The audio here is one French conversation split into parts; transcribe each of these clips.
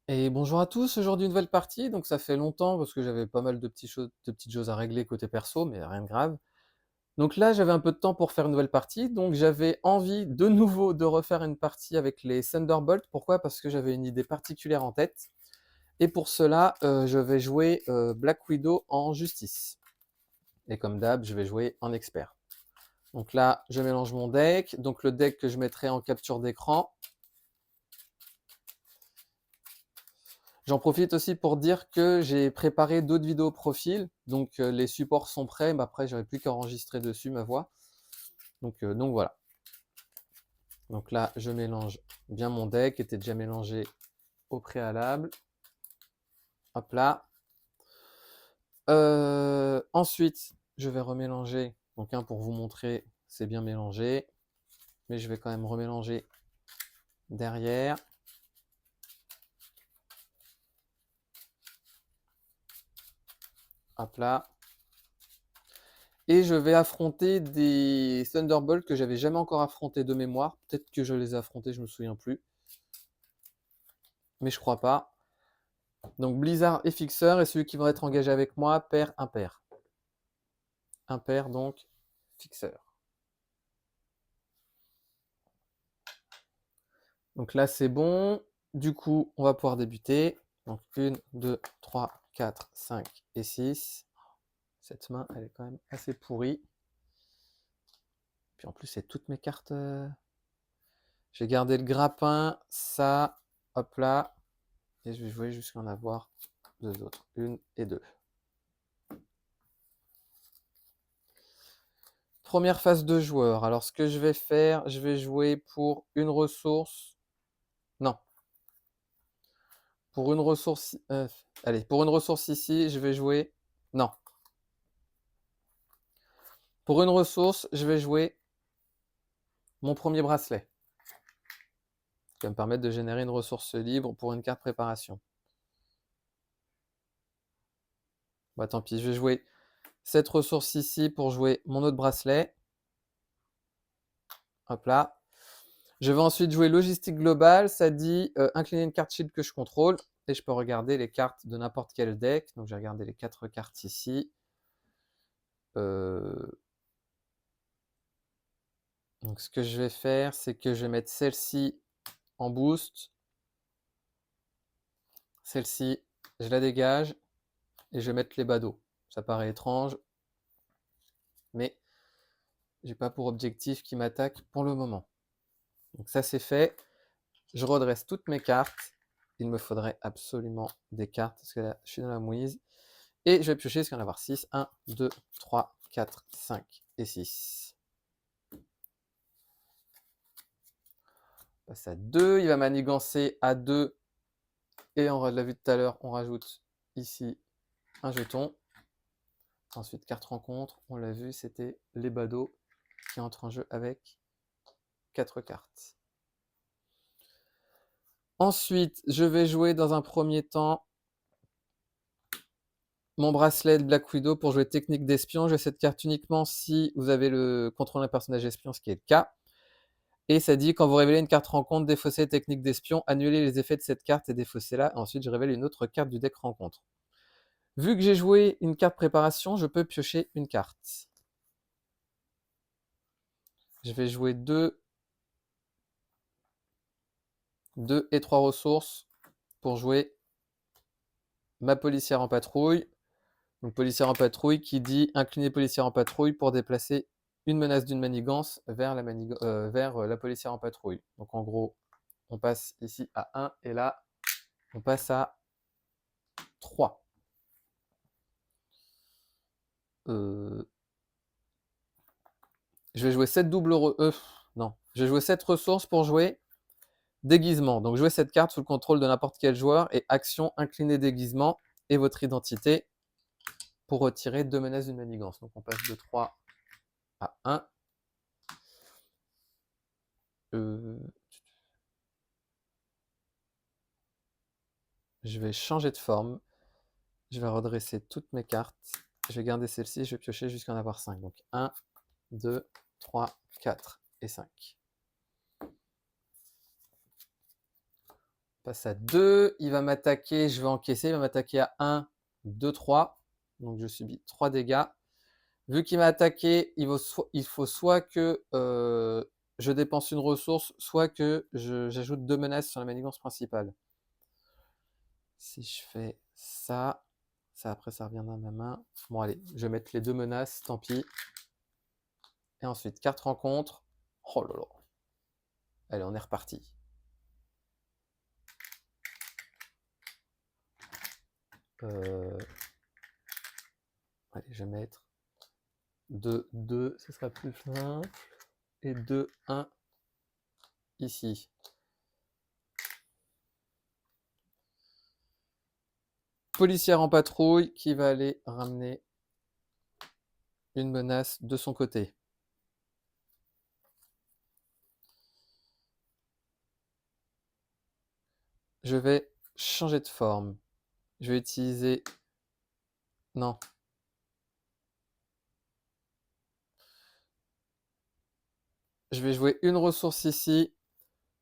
Et bonjour à tous, aujourd'hui une nouvelle partie, donc ça fait longtemps parce que j'avais pas mal de petites choses à régler côté perso, mais rien de grave. Donc là, j'avais un peu de temps pour faire une nouvelle partie, donc j'avais envie de nouveau de refaire une partie avec les Thunderbolts. Pourquoi? Parce que j'avais une idée particulière en tête. Et pour cela, je vais jouer Black Widow en justice. Et comme d'hab, je vais jouer en expert. Donc là, je mélange mon deck, donc le deck que je mettrai en capture d'écran. J'en profite aussi pour dire que j'ai préparé d'autres vidéos profil, donc les supports sont prêts, mais après j'aurai plus qu'à enregistrer dessus ma voix. Donc voilà. Donc là, je mélange bien mon deck, qui était déjà mélangé au préalable. Hop là. Ensuite, je vais remélanger. Donc pour vous montrer, c'est bien mélangé, mais je vais quand même remélanger derrière. Hop là. Et je vais affronter des Thunderbolts que j'avais jamais encore affrontés de mémoire. Peut-être que je les ai affrontés, je me souviens plus. Mais je crois pas. Donc Blizzard est fixeur et celui qui va être engagé avec moi perd impair. Impair donc fixeur. Donc là c'est bon. Du coup on va pouvoir débuter. Donc 1, 2, 3, 4, 5 et 6. Cette main elle est quand même assez pourrie. Puis en plus c'est toutes mes cartes. J'ai gardé le grappin, ça, hop là. Et je vais jouer jusqu'à en avoir deux autres. 1 et 2. Première phase de joueur. Alors ce que je vais faire, je vais jouer pour une ressource. Non. Pour une ressource. Allez, pour une ressource ici, je vais jouer. Non. Pour une ressource, je vais jouer mon premier bracelet. Qui va me permettre de générer une ressource libre pour une carte préparation. Bah tant pis, je vais jouer cette ressource ici pour jouer mon autre bracelet. Hop là. Je vais ensuite jouer logistique globale. Ça dit incliner une carte shield que je contrôle. Et je peux regarder les cartes de n'importe quel deck. Donc j'ai regardé les 4 cartes ici. Donc ce que je vais faire, c'est que je vais mettre celle-ci en boost. Celle-ci, je la dégage. Et je vais mettre les badauds. Ça paraît étrange. Mais j'ai pas pour objectif qu'ils m'attaquent pour le moment. Donc ça c'est fait. Je redresse toutes mes cartes. Il me faudrait absolument des cartes parce que là je suis dans la mouise. Et je vais piocher, parce qu'il va y en avoir 6. 1, 2, 3, 4, 5 et 6. On passe à 2. Il va manigancer à 2. Et on l'a vu tout à l'heure, on rajoute ici un jeton. Ensuite, carte rencontre. On l'a vu, c'était les badauds qui entrent en jeu avec 4 cartes. Ensuite, je vais jouer dans un premier temps mon bracelet de Black Widow pour jouer technique d'espion. Je vais cette carte uniquement si vous avez le contrôle d'un personnage espion, ce qui est le cas. Et ça dit, quand vous révélez une carte rencontre, défaussez technique d'espion, annulez les effets de cette carte et défaussez-la. Ensuite, je révèle une autre carte du deck rencontre. Vu que j'ai joué une carte préparation, je peux piocher une carte. Je vais jouer 2 et 3 ressources pour jouer ma policière en patrouille. Donc policière en patrouille qui dit incliner policière en patrouille pour déplacer une menace d'une manigance vers la policière en patrouille. Donc en gros, on passe ici à 1 et là, on passe à 3. Je vais jouer 7 doubles... non. Je vais jouer 7 ressources pour jouer déguisement. Donc jouer cette carte sous le contrôle de n'importe quel joueur et action incliner déguisement et votre identité pour retirer 2 menaces d'une manigance. Donc on passe de 3 à 1. Je vais changer de forme. Je vais redresser toutes mes cartes. Je vais garder celle-ci. Je vais piocher jusqu'à en avoir 5. Donc 1, 2, 3, 4 et 5. Passe à 2, il va m'attaquer, je vais encaisser, il va m'attaquer à 1, 2, 3. Donc je subis 3 dégâts. Vu qu'il m'a attaqué, il faut soit que je dépense une ressource, soit que j'ajoute 2 menaces sur la manigance principale. Si je fais ça, ça après ça revient dans ma main. Bon allez, je vais mettre les 2 menaces, tant pis. Et ensuite, carte rencontre. Oh là là. Allez, on est reparti. Allez, je vais mettre 2, 2, ce sera plus simple. Et 2, 1 ici. Policière en patrouille qui va aller ramener une menace de son côté. Je vais changer de forme. Je vais utiliser... Non. Je vais jouer une ressource ici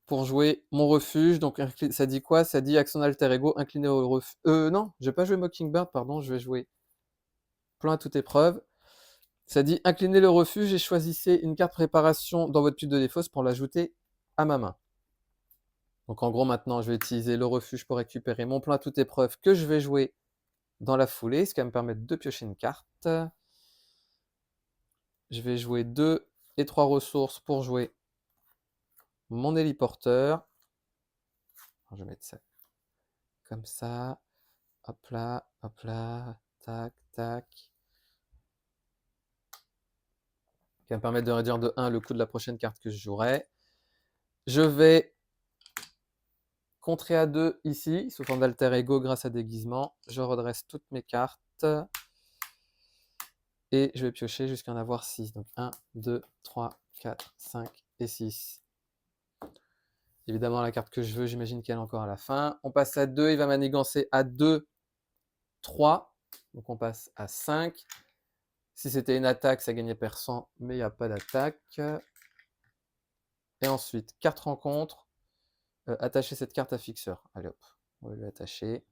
pour jouer mon refuge. Donc ça dit quoi? Ça dit action alter ego, incliné au refuge. Non, je vais pas jouer Mockingbird, pardon, je vais jouer plan à toute épreuve. Ça dit inclinez le refuge et choisissez une carte préparation dans votre tuile de défausse pour l'ajouter à ma main. Donc en gros maintenant je vais utiliser le refuge pour récupérer mon plan à toute épreuve que je vais jouer dans la foulée, ce qui va me permettre de piocher une carte. Je vais jouer 2 et 3 ressources pour jouer mon héliporteur. Alors, je vais mettre ça comme ça. Hop là, tac, tac. Qui va me permettre de réduire de 1 le coût de la prochaine carte que je jouerai. Je vais contrer à 2 ici, sous forme d'alter ego grâce à déguisement. Je redresse toutes mes cartes. Et je vais piocher jusqu'à en avoir 6. Donc 1, 2, 3, 4, 5 et 6. Évidemment, la carte que je veux, j'imagine qu'elle est encore à la fin. On passe à 2, il va manigancer à 2, 3. Donc on passe à 5. Si c'était une attaque, ça gagnait perçant, mais il n'y a pas d'attaque. Et ensuite, carte rencontre. Attacher cette carte à fixeur. Allez hop, on va lui attacher.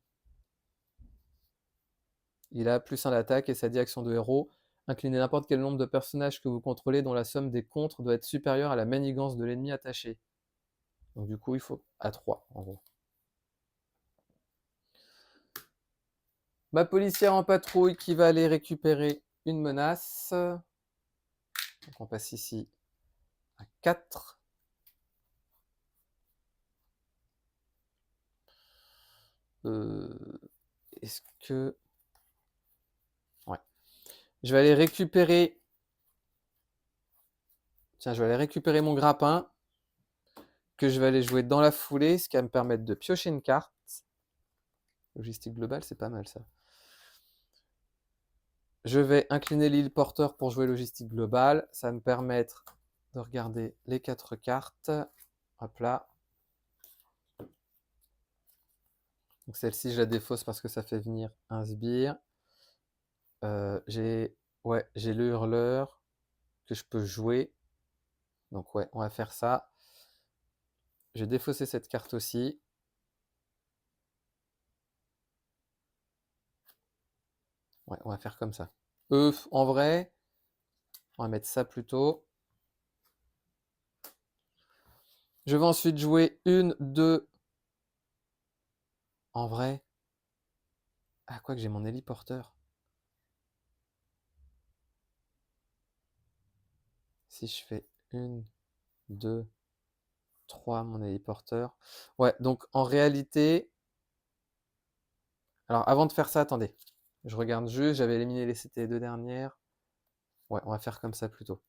Il a plus 1 d'attaque et ça dit action de héros. Inclinez n'importe quel nombre de personnages que vous contrôlez dont la somme des contres doit être supérieure à la manigance de l'ennemi attaché. Donc du coup, il faut à 3 en gros. Ma policière en patrouille qui va aller récupérer une menace. Donc on passe ici à 4. Est-ce que... Ouais. Je vais aller récupérer... Tiens, je vais aller récupérer mon grappin que je vais aller jouer dans la foulée, ce qui va me permettre de piocher une carte. Logistique globale, c'est pas mal ça. Je vais incliner l'île porteur pour jouer logistique globale. Ça va me permettre de regarder les 4 cartes. Hop là. Donc celle-ci, je la défausse parce que ça fait venir un sbire. J'ai le hurleur que je peux jouer. Donc ouais, on va faire ça. Je vais défausser cette carte aussi. Ouais, on va faire comme ça. En vrai, on va mettre ça plutôt. Je vais ensuite jouer 1, 2. En vrai. Ah, quoi que j'ai mon héliporteur. Si je fais 1, 2, 3, mon héliporteur. Ouais, donc en réalité... Alors avant de faire ça, attendez. Je regarde juste, j'avais éliminé c'était les 2 dernières. Ouais, on va faire comme ça plutôt.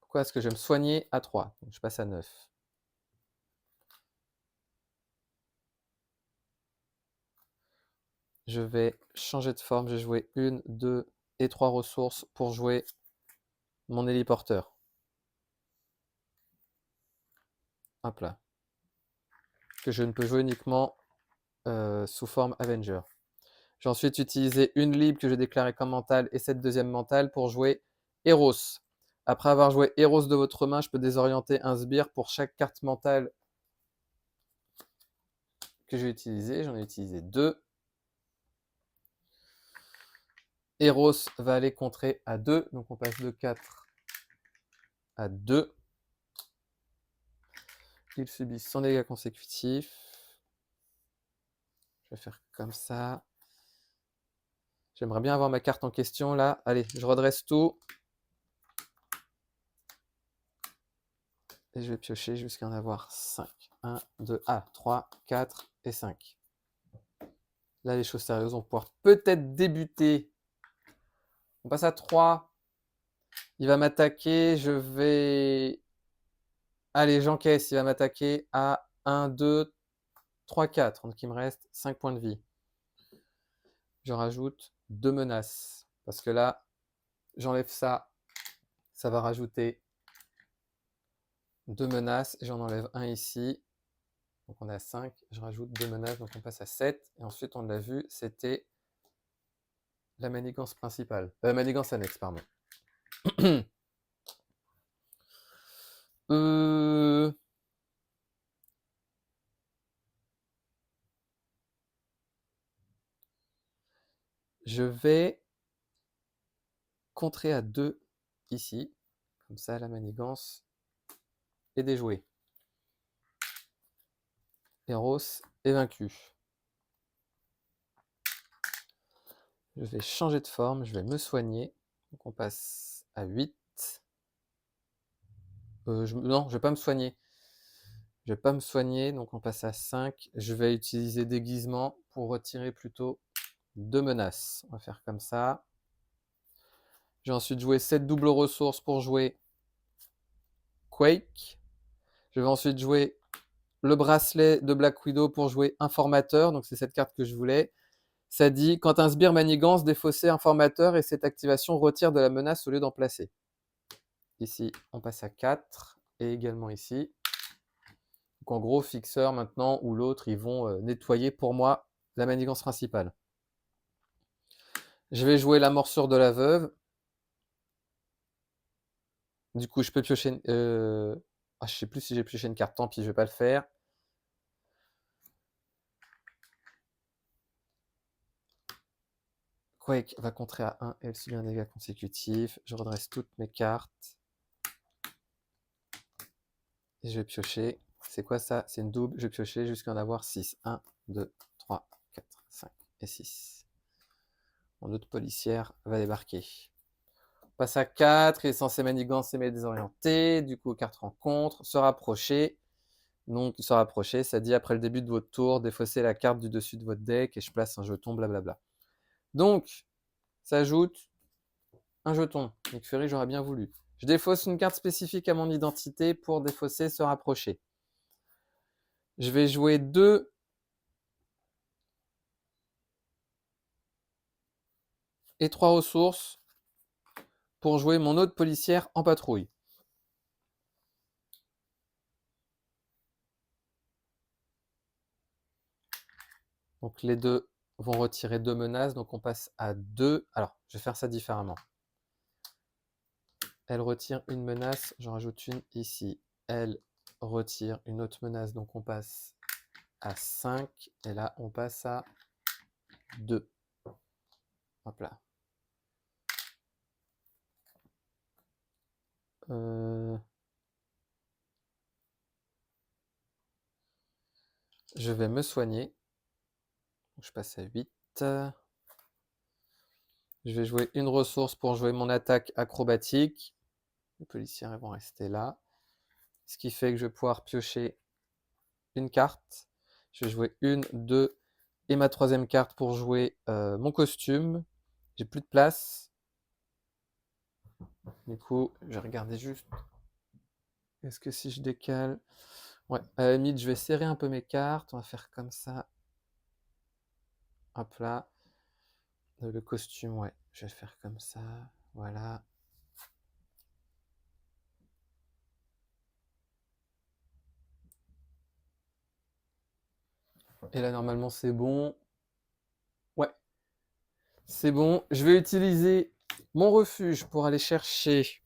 Pourquoi est-ce que je vais me soigner à 3? Donc je passe à 9. Je vais changer de forme, je vais jouer 1, 2 et 3 ressources pour jouer mon héliporteur. Hop là. Que je ne peux jouer uniquement sous forme Avenger. Je vais ensuite utiliser une libre que j'ai déclarée comme mentale et cette deuxième mentale pour jouer Eros. Après avoir joué Eros de votre main, je peux désorienter un sbire pour chaque carte mentale que j'ai utilisé. J'en ai utilisé 2. Eros va aller contrer à 2. Donc on passe de 4 à 2. Il subit son dégât consécutif. Je vais faire comme ça. J'aimerais bien avoir ma carte en question là. Allez, je redresse tout. Et je vais piocher jusqu'à en avoir 5. 1, 2, 3, 4 et 5. Là, les choses sérieuses vont pouvoir peut-être débuter. On passe à 3. Il va m'attaquer. Je vais... Allez, j'encaisse. Il va m'attaquer à 1, 2, 3, 4. Donc, il me reste 5 points de vie. Je rajoute 2 menaces. Parce que là, j'enlève ça. Ça va rajouter 2 menaces. J'en enlève un ici. Donc, on est à 5. Je rajoute 2 menaces. Donc, on passe à 7. Et ensuite, on l'a vu, c'était la manigance principale. Manigance annexe, pardon. Je vais contrer à 2 ici. Comme ça, la manigance est déjouée. Eros est vaincu. Je vais changer de forme, je vais me soigner. Donc on passe à 8. Non, je ne vais pas me soigner. Je vais pas me soigner, donc on passe à 5. Je vais utiliser déguisement pour retirer plutôt 2 menaces. On va faire comme ça. Je vais ensuite jouer 7 doubles ressources pour jouer Quake. Je vais ensuite jouer le bracelet de Black Widow pour jouer Informateur. Donc c'est cette carte que je voulais. Ça dit, quand un sbire manigance, défausser Informateur et cette activation retire de la menace au lieu d'en placer. Ici, on passe à 4. Et également ici. Donc en gros, Fixeur maintenant ou l'autre, ils vont nettoyer pour moi la manigance principale. Je vais jouer la morsure de la veuve. Du coup, je peux piocher... je sais plus si j'ai pioché une carte, tant pis, je vais pas le faire. Quake va contrer à 1 et elle subit un dégât consécutif. Je redresse toutes mes cartes. Et je vais piocher. C'est quoi ça? C'est une double. Je vais piocher jusqu'à en avoir 6. 1, 2, 3, 4, 5 et 6. Mon autre policière va débarquer. On passe à 4. Il est censé manigancer mais désorienté. Du coup, carte rencontre. Se rapprocher. Donc, se rapprocher, ça dit après le début de votre tour, défausser la carte du dessus de votre deck et je place un jeton, blablabla. Donc, ça ajoute un jeton. Nick Fury, j'aurais bien voulu. Je défausse une carte spécifique à mon identité pour défausser, se rapprocher. Je vais jouer 2 et 3 ressources pour jouer mon autre policière en patrouille. Donc les deux vont retirer 2 menaces, donc on passe à 2. Alors, je vais faire ça différemment. Elle retire une menace, j'en rajoute une ici. Elle retire une autre menace, donc on passe à 5. Et là, on passe à 2. Hop là. Je vais me soigner. Je passe à 8. Je vais jouer une ressource pour jouer mon attaque acrobatique. Les policiers vont rester là. Ce qui fait que je vais pouvoir piocher une carte. Je vais jouer 1, 2 et ma troisième carte pour jouer mon costume. J'ai plus de place. Du coup, je vais regarder juste. Est-ce que si je décale... Ouais, à la limite, je vais serrer un peu mes cartes. On va faire comme ça. Hop là. Le costume, ouais. Je vais faire comme ça. Voilà. Et là, normalement, c'est bon. Ouais, c'est bon. Je vais utiliser mon refuge pour aller chercher...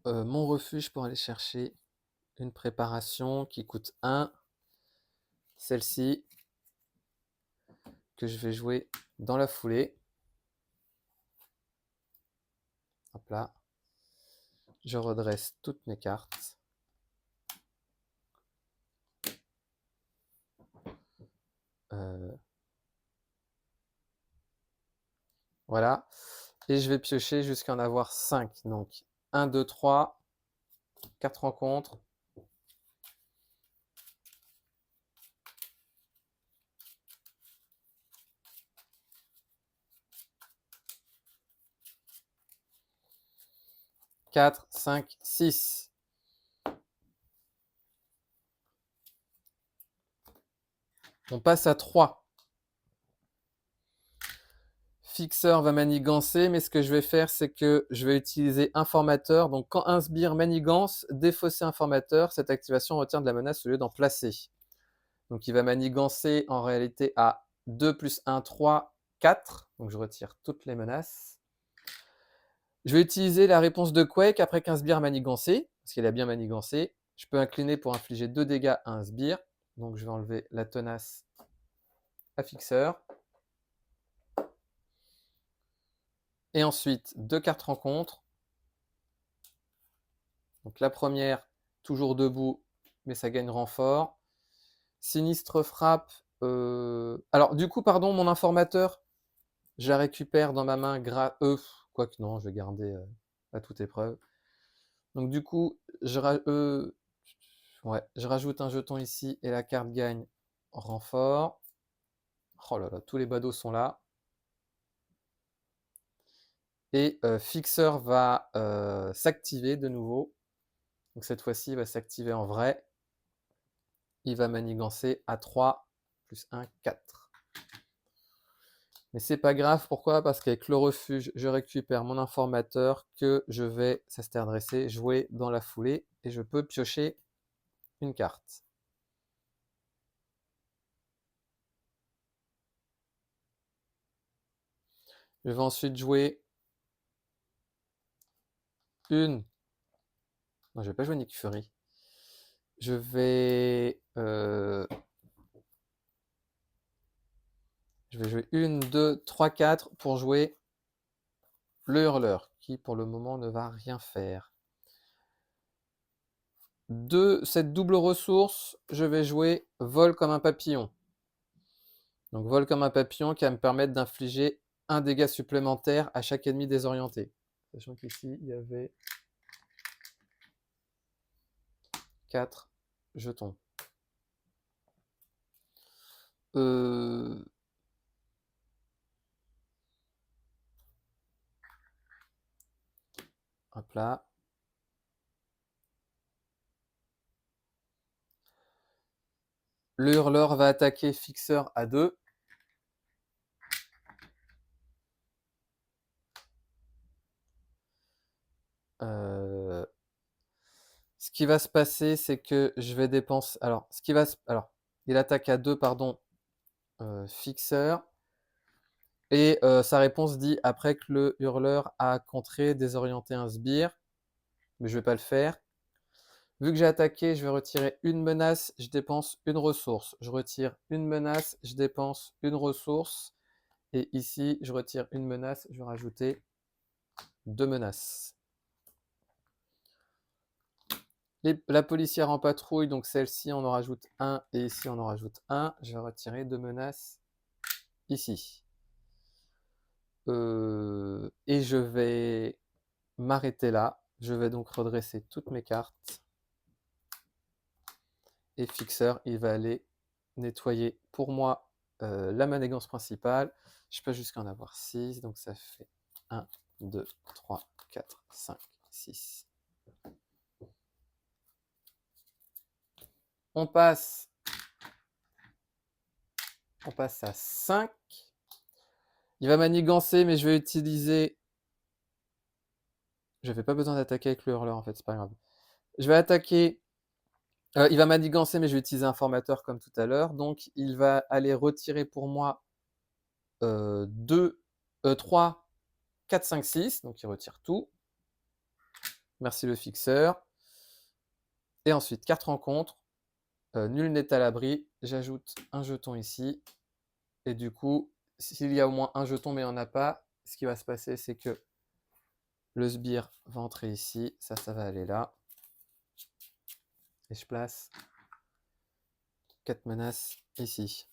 mon refuge pour aller chercher une préparation qui coûte 1. Celle-ci, que je vais jouer dans la foulée. Hop là. Je redresse toutes mes cartes. Voilà. Et je vais piocher jusqu'à en avoir 5. Donc 1, 2, 3, 4 rencontres. Quatre, 5, 6. On passe à 3. Fixeur va manigancer, mais ce que je vais faire, c'est que je vais utiliser informateur. Donc quand un sbire manigance, défausser informateur, cette activation retient de la menace au lieu d'en placer. Donc il va manigancer en réalité à 2 plus 1, 3, 4. Donc je retire toutes les menaces. Je vais utiliser la réponse de Quake après qu'un sbire a manigancé, parce qu'il a bien manigancé. Je peux incliner pour infliger 2 dégâts à un sbire. Donc je vais enlever la tenace à fixeur. Et ensuite, 2 cartes rencontres. Donc la première, toujours debout, mais ça gagne renfort. Sinistre frappe. Alors du coup, pardon, mon informateur, je la récupère dans ma main. Quoique non, je vais garder à toute épreuve. Donc du coup, je rajoute un jeton ici et la carte gagne renfort. Oh là là, tous les badauds sont là. Et fixeur va s'activer de nouveau. Donc cette fois-ci, il va s'activer en vrai. Il va manigancer à 3 plus 1, 4. Mais c'est pas grave, pourquoi? Parce qu'avec le refuge, je récupère mon informateur que je vais, ça s'était redressé, jouer dans la foulée et je peux piocher une carte. Je vais ensuite jouer une. Non, je vais pas jouer Nick Fury. Je vais jouer 1, 2, 3, 4 pour jouer le hurleur, qui pour le moment ne va rien faire. De cette double ressource, je vais jouer vol comme un papillon. Donc vol comme un papillon qui va me permettre d'infliger un dégât supplémentaire à chaque ennemi désorienté. Sachant qu'ici, il y avait 4 jetons. Hop là. Le hurleur va attaquer fixeur à 2. Ce qui va se passer, c'est que je vais dépenser. Alors, il attaque à 2, pardon, fixeur. Et sa réponse dit après que le hurleur a contré, désorienté un sbire. Mais je ne vais pas le faire. Vu que j'ai attaqué, je vais retirer une menace, je dépense une ressource. Je retire une menace, je dépense une ressource. Et ici, je retire une menace, je vais rajouter 2 menaces. La policière en patrouille, donc celle-ci, on en rajoute 1 et ici, on en rajoute 1. Je vais retirer 2 menaces ici. Et je vais m'arrêter là. Je vais donc redresser toutes mes cartes. Et fixeur, il va aller nettoyer pour moi la manigance principale. Je peux jusqu'à en avoir 6, donc ça fait 1, 2, 3, 4, 5, 6. On passe à 5. Il va manigancer, mais je vais utiliser... Je n'avais pas besoin d'attaquer avec le hurleur, en fait, c'est pas grave. Je vais attaquer... il va manigancer, mais je vais utiliser un formateur comme tout à l'heure. Donc, il va aller retirer pour moi 3, 4, 5, 6. Donc, il retire tout. Merci le fixeur. Et ensuite, carte rencontre, nul n'est à l'abri, j'ajoute un jeton ici, et du coup, s'il y a au moins un jeton mais il n'y en a pas, ce qui va se passer, c'est que le sbire va entrer ici, ça va aller là, et je place 4 menaces ici.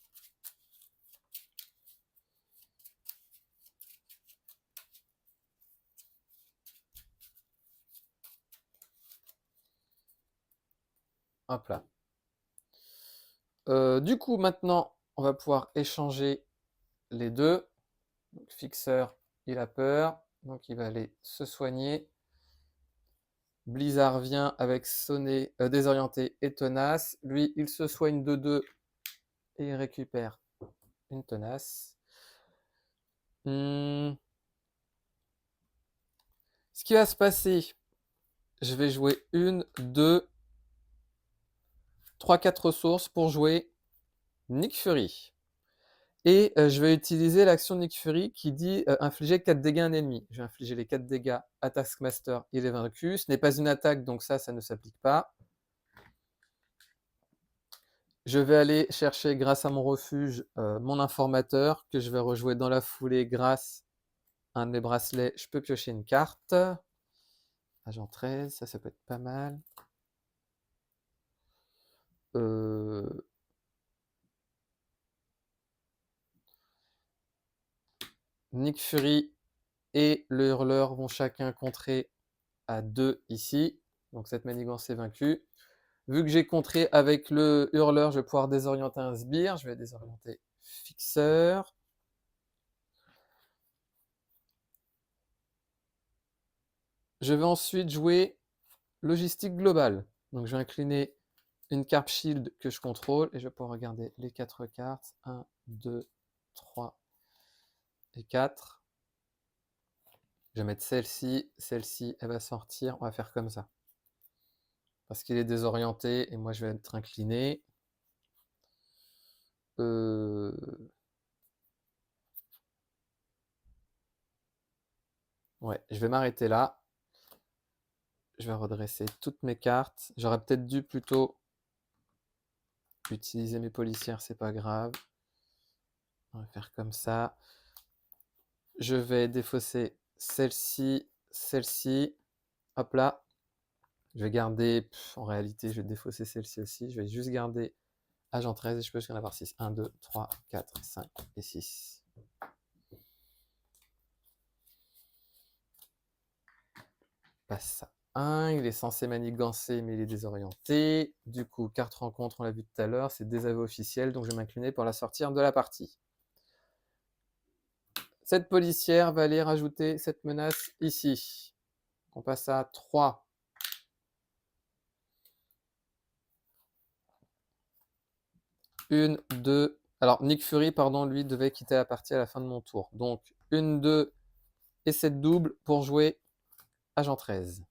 Hop là. Du coup, maintenant, on va pouvoir échanger les deux. Donc, Fixeur, il a peur, donc il va aller se soigner. Blizzard vient avec sonner, désorienté et tenace. Lui, il se soigne de 2 et il récupère une tenace. Ce qui va se passer, je vais jouer 1, 2, 3, 4 ressources pour jouer Nick Fury. Et je vais utiliser l'action Nick Fury qui dit infliger 4 dégâts à un ennemi. Je vais infliger les 4 dégâts à Taskmaster, il est vaincu. Ce n'est pas une attaque, donc ça ne s'applique pas. Je vais aller chercher, grâce à mon refuge, mon informateur, que je vais rejouer dans la foulée grâce à un de mes bracelets. Je peux piocher une carte. Agent 13, ça peut être pas mal. Nick Fury et le hurleur vont chacun contrer à 2 ici. Donc cette manigance est vaincue. Vu que j'ai contré avec le hurleur, je vais pouvoir désorienter un sbire. Je vais désorienter Fixeur. Je vais ensuite jouer logistique globale. Donc je vais incliner une carte shield que je contrôle et je vais pouvoir regarder les 4 cartes. 1, 2, 3 et 4. Je vais mettre celle-ci. Celle-ci, elle va sortir. On va faire comme ça. Parce qu'il est désorienté et moi je vais être incliné. Ouais, je vais m'arrêter là. Je vais redresser toutes mes cartes. J'aurais peut-être dû plutôt utiliser mes policières, c'est pas grave. On va faire comme ça. Je vais défausser celle-ci, celle-ci. Hop là. Je vais garder, en réalité, je vais défausser celle-ci aussi. Je vais juste garder agent 13 et je peux jusqu'à en avoir 6. 1, 2, 3, 4, 5 et 6. Passe ça. 1, il est censé manigancer, mais il est désorienté. Du coup, carte rencontre, on l'a vu tout à l'heure, c'est désaveu officiel, donc je vais m'incliner pour la sortir de la partie. Cette policière va aller rajouter cette menace ici. On passe à 3. Une, 2. Alors, Nick Fury, pardon, lui, devait quitter la partie à la fin de mon tour. Donc, 1, 2 et 7 doubles pour jouer agent 13.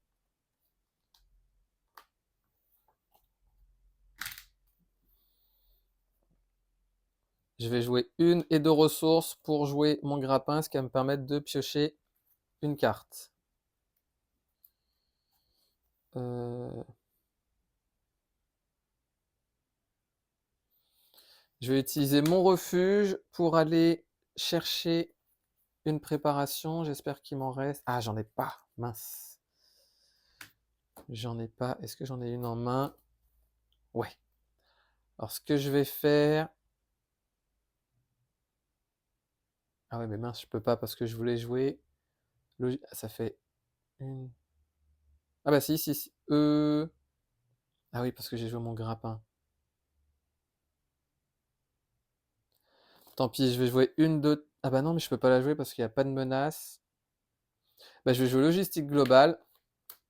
Je vais jouer 1 et 2 ressources pour jouer mon grappin, ce qui va me permettre de piocher une carte. Je vais utiliser mon refuge pour aller chercher une préparation. J'espère qu'il m'en reste. Ah, j'en ai pas. Mince. J'en ai pas. Est-ce que j'en ai une en main? Ouais. Alors, ce que je vais faire... Ah ouais, mais mince, je peux pas parce que je voulais jouer... Ça fait une... Ah bah si, si, si. Ah oui, parce que j'ai joué mon grappin. Tant pis, je vais jouer une, deux... Ah bah non, mais je peux pas la jouer parce qu'il n'y a pas de menace. Bah, je vais jouer logistique globale.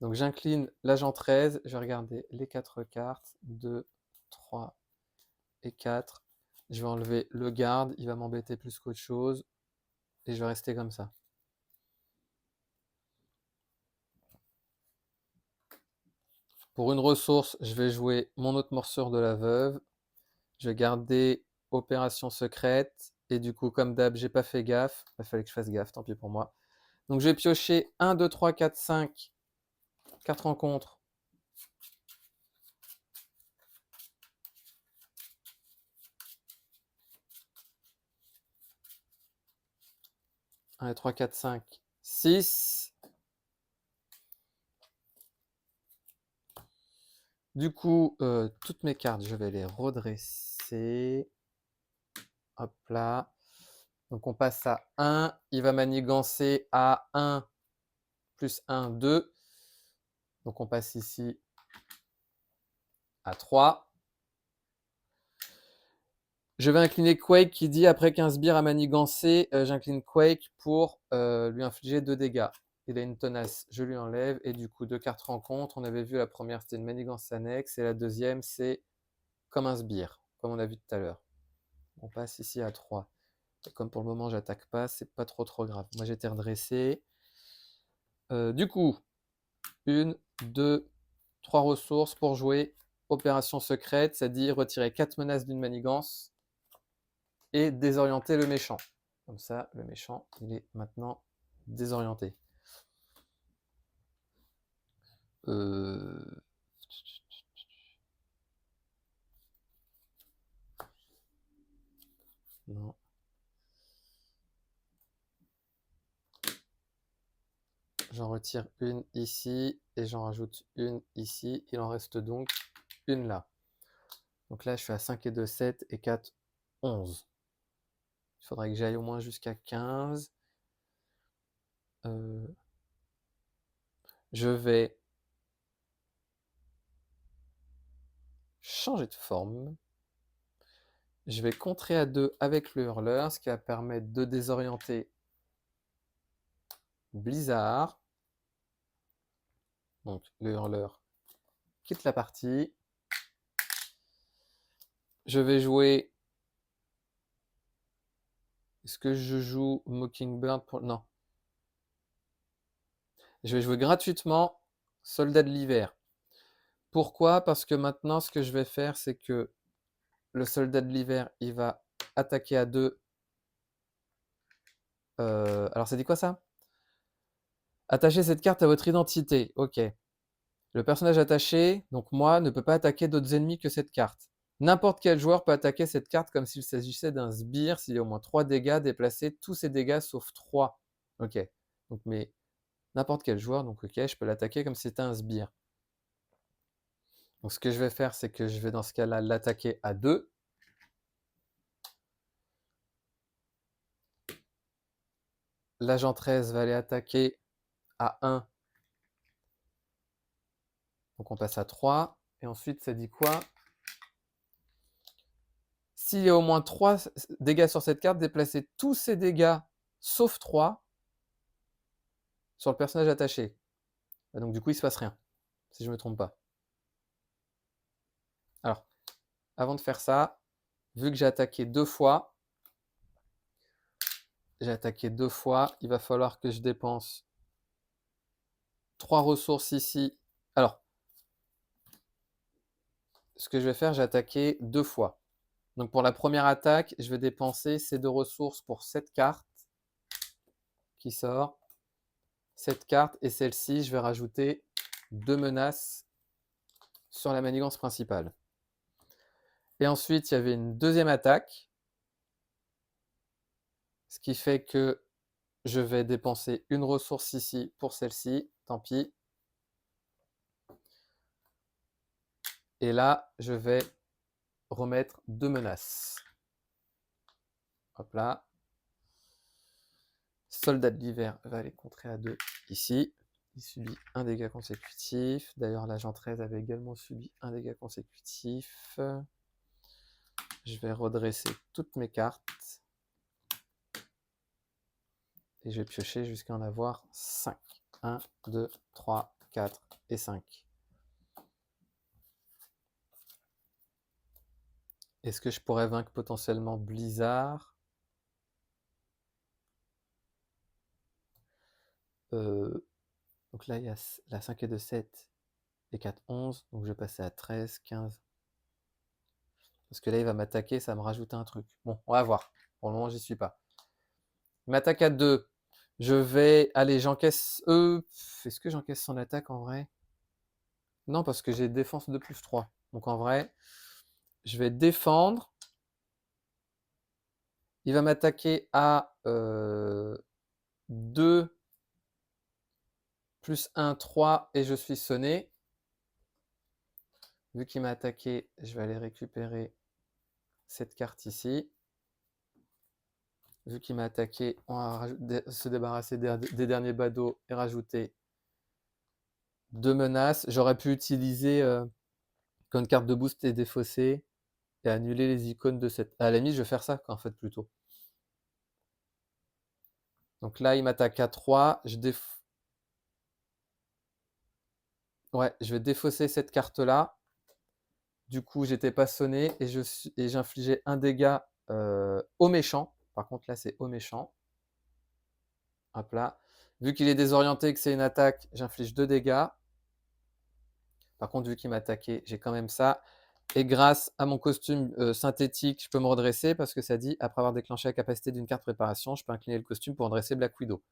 Donc j'incline l'agent 13. Je vais regarder les 4 cartes. 2, 3 et 4. Je vais enlever le garde. Il va m'embêter plus qu'autre chose. Et je vais rester comme ça. Pour une ressource, je vais jouer mon autre morsure de la veuve. Je vais garder opération secrète. Et du coup, comme d'hab, j'ai pas fait gaffe. Il fallait que je fasse gaffe, tant pis pour moi. Donc je vais piocher 1, 2, 3, 4, 5. 4 rencontres. 1, 2, 3, 4, 5, 6. Du coup, toutes mes cartes, je vais les redresser. Hop là. Donc on passe à 1. Il va manigancer à 1 plus 1, 2. Donc on passe ici à 3. Je vais incliner Quake qui dit après qu'un sbire a manigancé, j'incline Quake pour lui infliger 2 dégâts. Il a une tenace, je lui enlève et du coup 2 cartes rencontre. On avait vu la première c'était une manigance annexe et la deuxième c'est comme un sbire, comme on a vu tout à l'heure. On passe ici à 3. Et comme pour le moment j'attaque pas, c'est pas trop grave. Moi j'étais redressé. Du coup, 1, 2, 3 ressources pour jouer opération secrète, c'est-à-dire retirer 4 menaces d'une manigance et désorienter le méchant. Comme ça, le méchant, il est maintenant désorienté. Non. J'en retire une ici et j'en rajoute une ici. Il en reste donc une là. Donc là, je suis à 5 et 2, 7 et 4, 11. Il faudrait que j'aille au moins jusqu'à 15. Je vais changer de forme. Je vais contrer à 2 avec le hurleur, ce qui va permettre de désorienter Blizzard. Donc le hurleur quitte la partie. Je vais jouer... Est-ce que je joue Mockingbird pour... Non. Je vais jouer gratuitement Soldat de l'hiver. Pourquoi? Parce que maintenant, ce que je vais faire, c'est que le Soldat de l'hiver, il va attaquer à 2. Alors, ça dit quoi ça? Attachez cette carte à votre identité. Ok. Le personnage attaché, donc moi, ne peut pas attaquer d'autres ennemis que cette carte. N'importe quel joueur peut attaquer cette carte comme s'il s'agissait d'un sbire. S'il y a au moins 3 dégâts, déplacer tous ses dégâts sauf 3. Ok. Donc, mais n'importe quel joueur, donc ok, je peux l'attaquer comme si c'était un sbire. Donc ce que je vais faire, c'est que je vais dans ce cas-là l'attaquer à 2. L'agent 13 va aller attaquer à 1. Donc on passe à 3. Et ensuite, ça dit quoi? S'il y a au moins 3 dégâts sur cette carte, déplacez tous ces dégâts, sauf 3, sur le personnage attaché. Et donc du coup, il ne se passe rien, si je ne me trompe pas. Alors, avant de faire ça, vu que j'ai attaqué 2 fois, il va falloir que je dépense 3 ressources ici. Alors, ce que je vais faire, j'ai attaqué 2 fois. Donc pour la première attaque, je vais dépenser ces 2 ressources pour cette carte qui sort. Cette carte et celle-ci, je vais rajouter 2 menaces sur la manigance principale. Et ensuite, il y avait une deuxième attaque, ce qui fait que je vais dépenser une ressource ici pour celle-ci, tant pis. Et là, je vais remettre 2 menaces. Hop là. Soldat de l'hiver va aller contrer à 2 ici. Il subit un dégât consécutif. D'ailleurs, l'agent 13 avait également subi un dégât consécutif. Je vais redresser toutes mes cartes. Et je vais piocher jusqu'à en avoir 5. 1, 2, 3, 4 et 5. Est-ce que je pourrais vaincre potentiellement Blizzard? Donc là, il y a la 5 et 2, 7 et 4, 11. Donc je vais passer à 13, 15. Parce que là, il va m'attaquer, ça va me rajouter un truc. Bon, on va voir. Pour le moment, j'y suis pas. Il m'attaque à 2. Je vais... Allez, j'encaisse... Est-ce que j'encaisse son attaque en vrai? Non, parce que j'ai défense de plus 3. Donc en vrai, je vais défendre. Il va m'attaquer à 2 plus 1, 3 et je suis sonné. Vu qu'il m'a attaqué, je vais aller récupérer cette carte ici. Vu qu'il m'a attaqué, on va se débarrasser des derniers badauds et rajouter 2 menaces. J'aurais pu utiliser quand une carte de boost est défaussée et annuler les icônes de cette. À la limite, je vais faire ça en fait plutôt. Donc là, il m'attaque à 3. Ouais, je vais défausser cette carte-là. Du coup, j'étais pas sonné et j'infligeais un dégât au méchant. Par contre, là, c'est au méchant. Hop là. Vu qu'il est désorienté et que c'est une attaque, j'inflige 2 dégâts. Par contre, vu qu'il m'a attaqué, j'ai quand même ça. Et grâce à mon costume synthétique, je peux me redresser parce que ça dit, après avoir déclenché la capacité d'une carte préparation, je peux incliner le costume pour redresser Black Widow.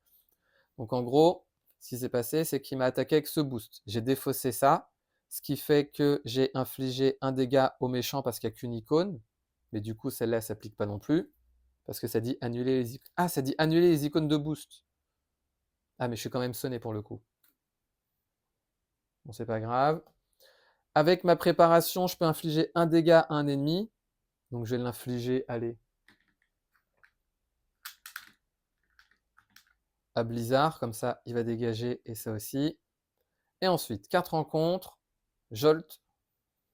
Donc en gros, ce qui s'est passé, c'est qu'il m'a attaqué avec ce boost. J'ai défaussé ça, ce qui fait que j'ai infligé un dégât au méchant parce qu'il n'y a qu'une icône. Mais du coup, celle-là, elle ne s'applique pas non plus. Parce que ça dit annuler les icônes. Ah, ça dit annuler les icônes de boost. Ah, mais je suis quand même sonné pour le coup. Bon, c'est pas grave. Avec ma préparation, je peux infliger un dégât à un ennemi. Donc je vais l'infliger, allez, à Blizzard. Comme ça, il va dégager et ça aussi. Et ensuite, 4 rencontres. Jolt,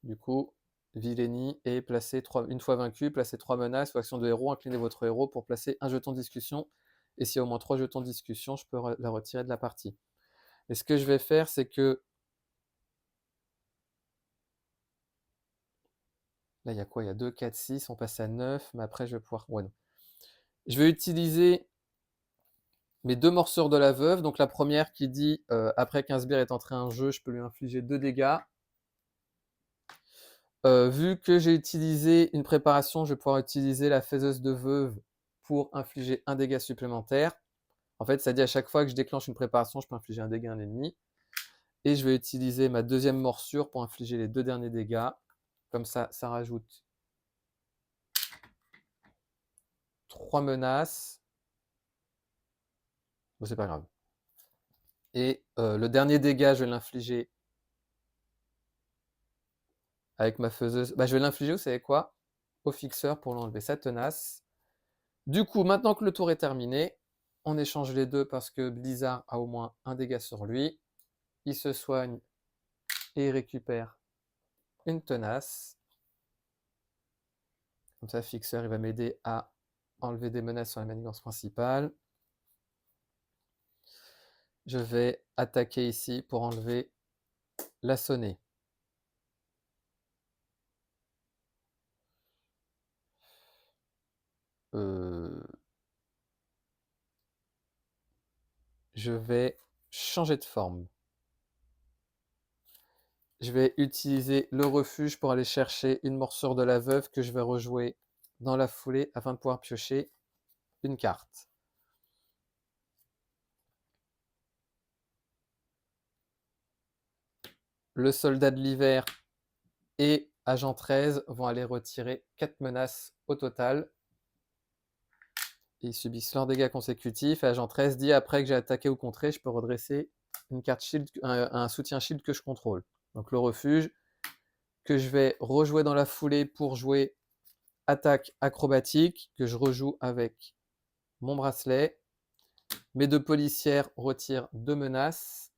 du coup, Vileni, et placer 3, une fois vaincu, placer 3 menaces ou actions de héros, inclinez votre héros pour placer un jeton de discussion. Et s'il y a au moins 3 jetons de discussion, je peux la retirer de la partie. Et ce que je vais faire, c'est que... Là, il y a quoi? Il y a 2, 4, 6, on passe à 9, mais après, je vais pouvoir... Ouais, non. Je vais utiliser mes 2 morsures de la veuve. Donc la première qui dit, après qu'un sbire est entré en jeu, je peux lui infliger 2 dégâts. Vu que j'ai utilisé une préparation, je vais pouvoir utiliser la faiseuse de veuve pour infliger un dégât supplémentaire. En fait, ça dit à chaque fois que je déclenche une préparation, je peux infliger un dégât à un ennemi. Et je vais utiliser ma deuxième morsure pour infliger les 2 derniers dégâts. Comme ça, ça rajoute 3 menaces. Bon, c'est pas grave. Et le dernier dégât, je vais l'infliger avec ma faiseuse. Bah, je vais l'infliger, vous savez quoi? Au fixeur pour l'enlever sa tenace. Du coup, maintenant que le tour est terminé, on échange les deux parce que Blizzard a au moins un dégât sur lui. Il se soigne et il récupère une tenace. Comme ça, fixeur, il va m'aider à enlever des menaces sur la manigance principale. Je vais attaquer ici pour enlever la sonnée. Je vais changer de forme. Je vais utiliser le refuge pour aller chercher une morsure de la veuve que je vais rejouer dans la foulée afin de pouvoir piocher une carte. Le soldat de l'hiver et agent 13 vont aller retirer 4 menaces au total. Ils subissent leurs dégâts consécutifs. Et agent 13 dit après que j'ai attaqué ou contré, je peux redresser une carte shield, un soutien shield que je contrôle. Donc le refuge, que je vais rejouer dans la foulée pour jouer attaque acrobatique, que je rejoue avec mon bracelet. Mes 2 policières retirent 2 menaces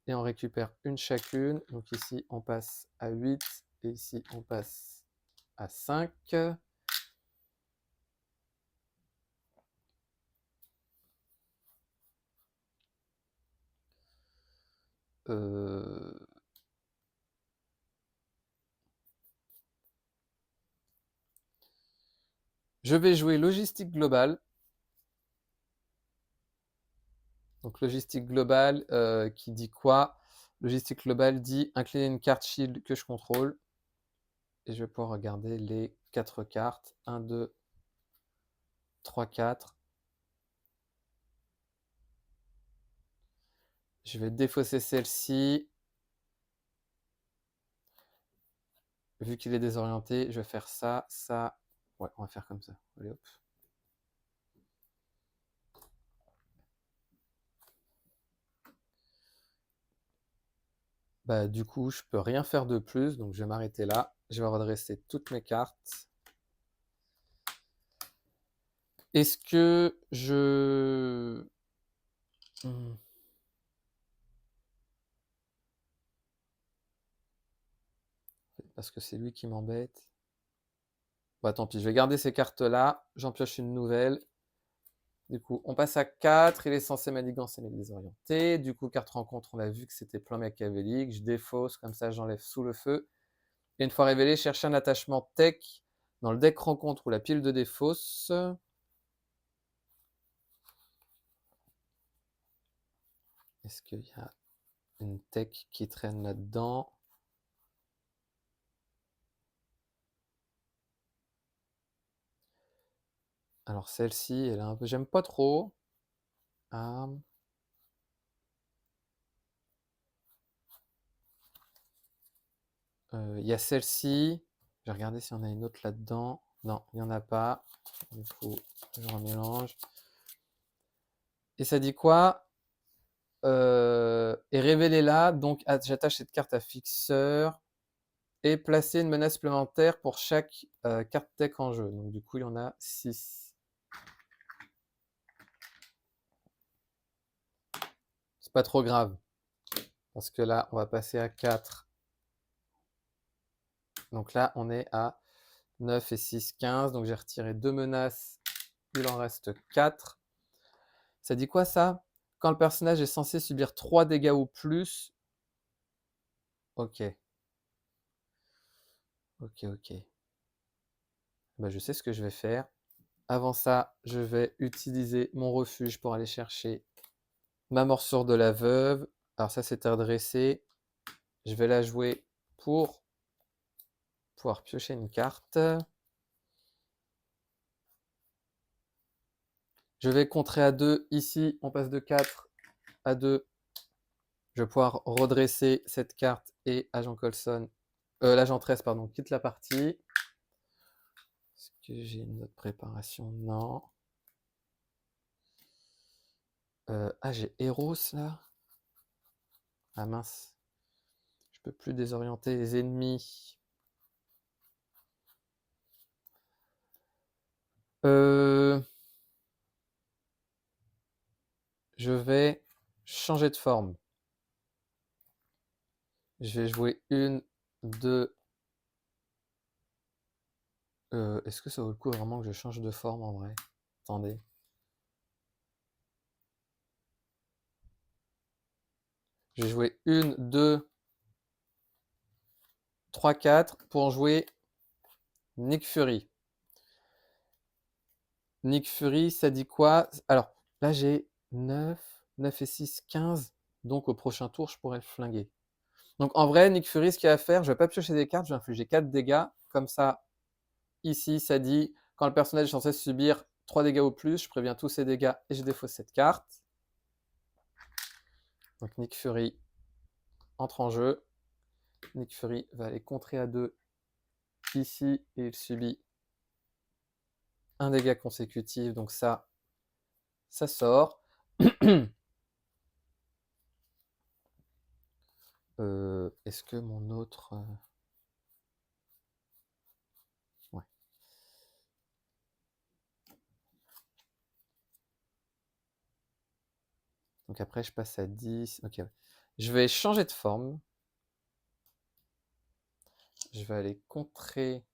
et on récupère une chacune. Donc ici, on passe à 8 et ici, on passe à 5. Je vais jouer logistique globale. Donc logistique globale qui dit quoi? Logistique globale dit incliner une carte shield que je contrôle. Et je vais pouvoir regarder les 4 cartes. 1, 2, 3, 4. Je vais défausser celle-ci. Vu qu'il est désorienté, je vais faire ça, ça. Ouais, on va faire comme ça. Allez hop. Bah, du coup, je peux rien faire de plus, donc je vais m'arrêter là. Je vais redresser toutes mes cartes. Est-ce que je... Hmm, parce que c'est lui qui m'embête. Bah, tant pis, je vais garder ces cartes-là. J'en pioche une nouvelle. Du coup, on passe à 4. Il est censé manigancer mais désorienté. Du coup, carte rencontre, on a vu que c'était plan machiavélique. Je défausse, comme ça j'enlève sous le feu. Et une fois révélé, cherchez un attachement tech dans le deck rencontre ou la pile de défausse. Est-ce qu'il y a une tech qui traîne là-dedans? Alors celle-ci, elle a un peu... J'aime pas trop. Ah. Il y a celle-ci. Je vais regarder s'il y en a une autre là-dedans. Non, il n'y en a pas. Du coup, je remélange. Et ça dit quoi? Et révélez-la. Donc, j'attache cette carte à fixeur. Et placer une menace supplémentaire pour chaque carte tech en jeu. Donc, du coup, il y en a 6. C'est pas trop grave. Parce que là, on va passer à 4. Donc là, on est à 9 et 6, 15. Donc, j'ai retiré 2 menaces. Il en reste 4. Ça dit quoi ça? Quand le personnage est censé subir 3 dégâts ou plus. Ok. Ok, ok. Bah, je sais ce que je vais faire. Avant ça, je vais utiliser mon refuge pour aller chercher ma morsure de la veuve. Alors ça, c'est redressé. Je vais la jouer pour pouvoir piocher une carte. Je vais contrer à 2. Ici, on passe de 4 à 2. Je vais pouvoir redresser cette carte et agent Coulson, l'agent 13, pardon, quitte la partie. Est-ce que j'ai une autre préparation? Non. J'ai Eros là. Ah mince. Je peux plus désorienter les ennemis. Je vais changer de forme. Je vais jouer une, deux. Est-ce que ça vaut le coup vraiment que je change de forme en vrai? Attendez. Je vais jouer une, deux, trois, quatre pour jouer Nick Fury. Nick Fury, ça dit quoi? Alors, là j'ai 9, 9 et 6, 15. Donc au prochain tour, je pourrais le flinguer. Donc en vrai, Nick Fury, ce qu'il y a à faire, je vais pas piocher des cartes, je vais infliger 4 dégâts. Comme ça, ici, ça dit quand le personnage est censé subir 3 dégâts ou plus, je préviens tous ces dégâts et je défausse cette carte. Donc Nick Fury entre en jeu. Nick Fury va aller contrer à 2 ici et il subit un dégât consécutif. Donc ça sort. Est-ce que mon autre... Ouais. Donc après, je passe à 10. Ok. Je vais changer de forme. Je vais aller contrer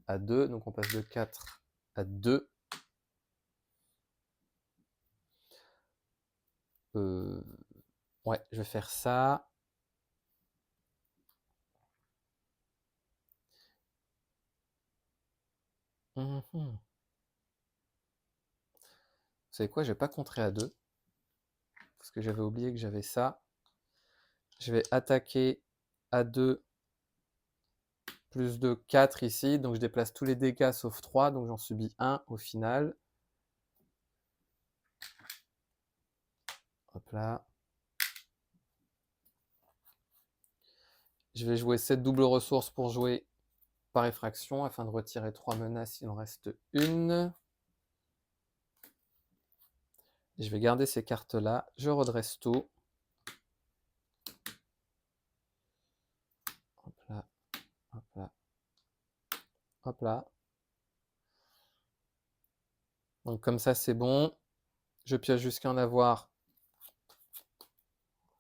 à 2. Donc on passe de 4 à 2. Ouais, je vais faire ça. Vous savez quoi? Je vais pas contrer à 2. Parce que j'avais oublié que j'avais ça. Je vais attaquer à 2 plus de 4 ici. Donc je déplace tous les dégâts sauf 3. Donc j'en subis 1 au final. Hop là. Je vais jouer cette double ressource pour jouer par effraction afin de retirer 3 menaces. Il en reste une. Je vais garder ces cartes-là. Je redresse tout. Hop là. Donc comme ça, c'est bon. Je pioche jusqu'à en avoir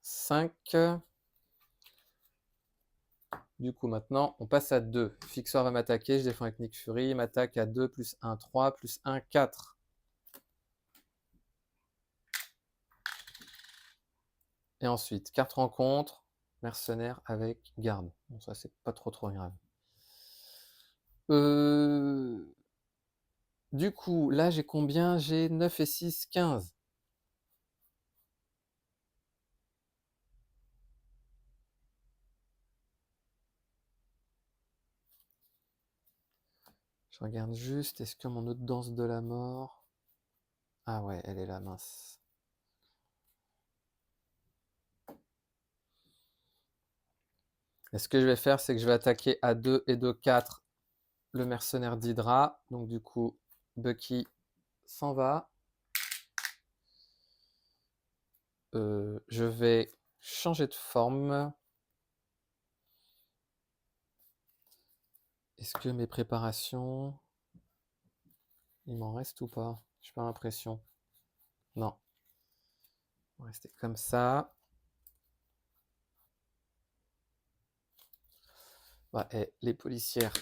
5. Du coup, maintenant, on passe à 2. Fixeur va m'attaquer, je défends avec Nick Fury. Il m'attaque à 2, plus 1, 3, plus 1, 4. Et ensuite, carte rencontre, mercenaire avec garde. Bon, ça, c'est pas trop grave. Du coup, là, j'ai combien? J'ai 9 et 6, 15. Je regarde juste, est-ce que mon autre danse de la mort... Ah ouais, elle est là, mince. Et ce que je vais faire, c'est que je vais attaquer à 2 et 2, 4 le mercenaire d'Hydra. Donc du coup, Bucky s'en va. Je vais changer de forme. Est-ce que mes préparations... Il m'en reste ou pas? J'ai pas l'impression. Non. On va rester comme ça. Ouais, et les policières,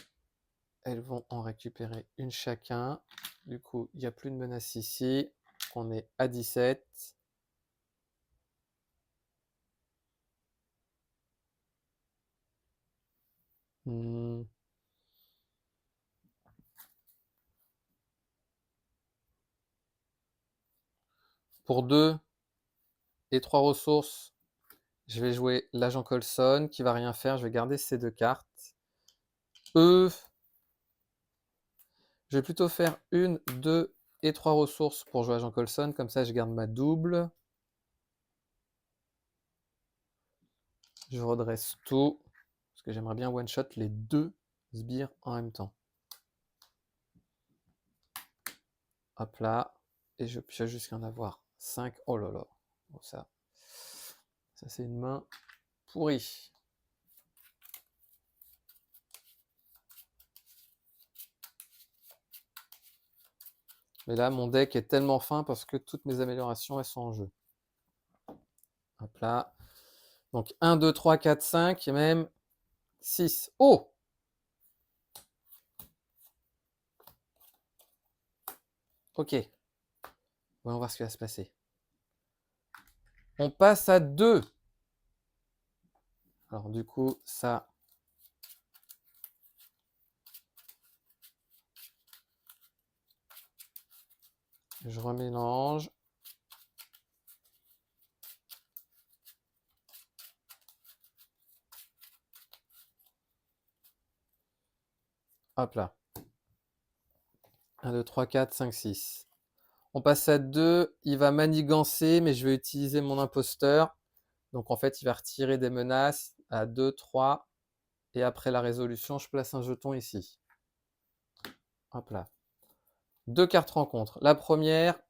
elles vont en récupérer une chacun. Du coup, il n'y a plus de menace ici. On est à 17. Hmm. Pour 2 et 3 ressources, je vais jouer l'agent Coulson qui va rien faire. Je vais garder ces 2 cartes. Je vais plutôt faire 1, 2 et 3 ressources pour jouer agent Coulson. Comme ça, je garde ma double. Je redresse tout. Parce que j'aimerais bien one-shot les 2 sbires en même temps. Hop là. Et je pioche jusqu'à en avoir 5. Oh là là. Bon, ça c'est une main pourrie. Mais là, mon deck est tellement fin parce que toutes mes améliorations, elles sont en jeu. Hop là. Donc 1, 2, 3, 4, 5 et même 6. Oh! Ok. Voyons voir ce qui va se passer. On passe à 2. Alors du coup, ça... Je remélange. Hop là. 1, 2, 3, 4, 5, 6. On passe à 2. Il va manigancer, mais je vais utiliser mon imposteur. Donc en fait, il va retirer des menaces à 2, 3. Et après la résolution, je place un jeton ici. Hop là. 2 cartes rencontre. La première,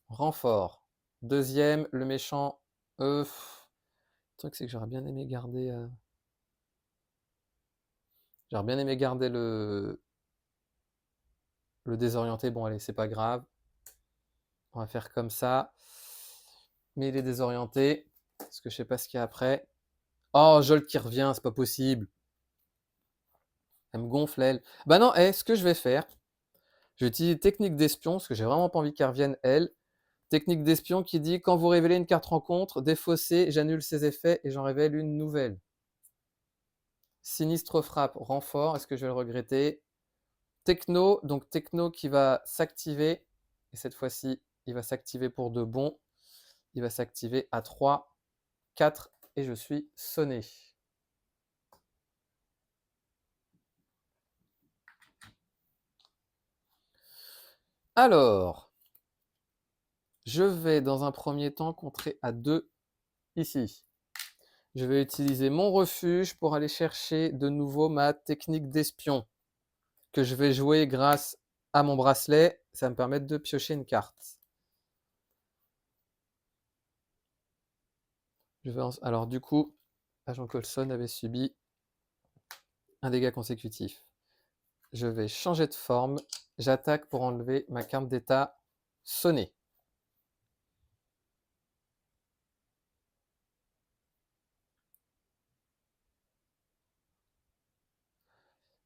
renfort. Deuxième, le méchant. Le truc, c'est que j'aurais bien aimé garder... J'aurais bien aimé garder le désorienté. Bon, allez, c'est pas grave. On va faire comme ça. Mais il est désorienté. Parce que je sais pas ce qu'il y a après. Oh, Jolt qui revient, c'est pas possible. Elle me gonfle, elle. Bah non, ce que je vais faire, je vais utiliser technique d'espion, parce que j'ai vraiment pas envie qu'elle revienne, elle. Technique d'espion qui dit, quand vous révélez une carte rencontre, défaussée, j'annule ses effets et j'en révèle une nouvelle. Sinistre frappe, renfort, est-ce que je vais le regretter? Techno, donc techno qui va s'activer, et cette fois-ci, il va s'activer pour de bon. Il va s'activer à 3, 4, et je suis sonné. Alors, je vais dans un premier temps contrer à 2 ici. Je vais utiliser mon refuge pour aller chercher de nouveau ma technique d'espion que je vais jouer grâce à mon bracelet. Ça va me permettre de piocher une carte. Alors du coup, Agent Coulson avait subi un dégât consécutif. je vais changer de forme. J'attaque pour enlever ma carte d'état sonnée.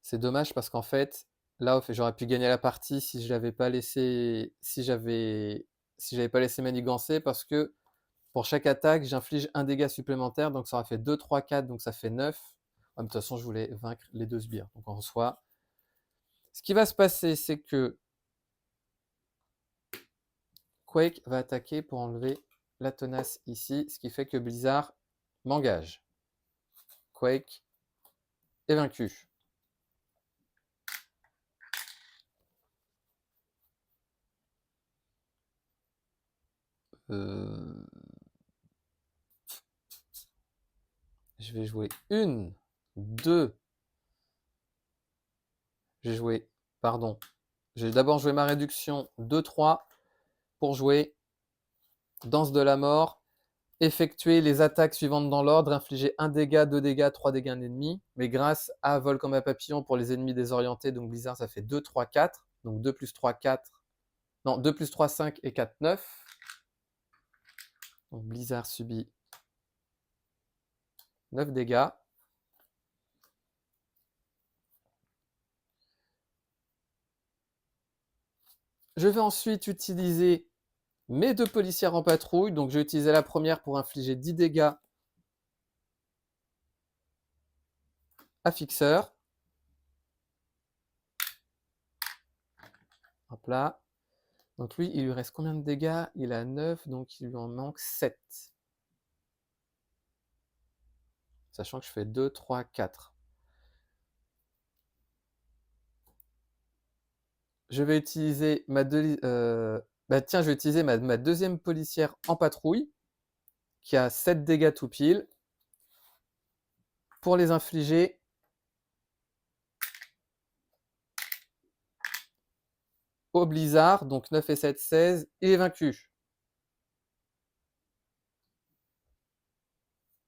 C'est dommage parce qu'en fait, là, j'aurais pu gagner la partie si je l'avais pas laissé, si j'avais pas laissé manigancer parce que pour chaque attaque, j'inflige un dégât supplémentaire, donc ça aurait fait 2, 3, 4, donc ça fait 9. De toute façon, je voulais vaincre les deux sbires. Donc en soi, ce qui va se passer, c'est que Quake va attaquer pour enlever la tenace ici, ce qui fait que Blizzard m'engage. Quake est vaincu. Je vais jouer une, deux. J'ai joué, pardon. J'ai d'abord joué ma réduction 2-3 pour jouer Danse de la mort, effectuer les attaques suivantes dans l'ordre, infliger 1 dégât, 2 dégâts, 3 dégâts à un ennemi. Mais grâce à Vol comme un papillon pour les ennemis désorientés, donc Blizzard, ça fait 2, 3, 4. Donc 2 plus 3, 4. Non, 2 plus 3, 5 et 4, 9. Donc Blizzard subit 9 dégâts. Je vais ensuite utiliser mes deux policières en patrouille. Donc je vais utiliser la première pour infliger 10 dégâts à Fixeur. Hop là. Donc lui, il lui reste combien de dégâts? Il a 9, donc il lui en manque 7. Sachant que je fais 2, 3, 4. Je vais utiliser ma je vais utiliser ma deuxième policière en patrouille, qui a 7 dégâts tout pile, pour les infliger au Blizzard. Donc 9 et 7, 16. Il est vaincu.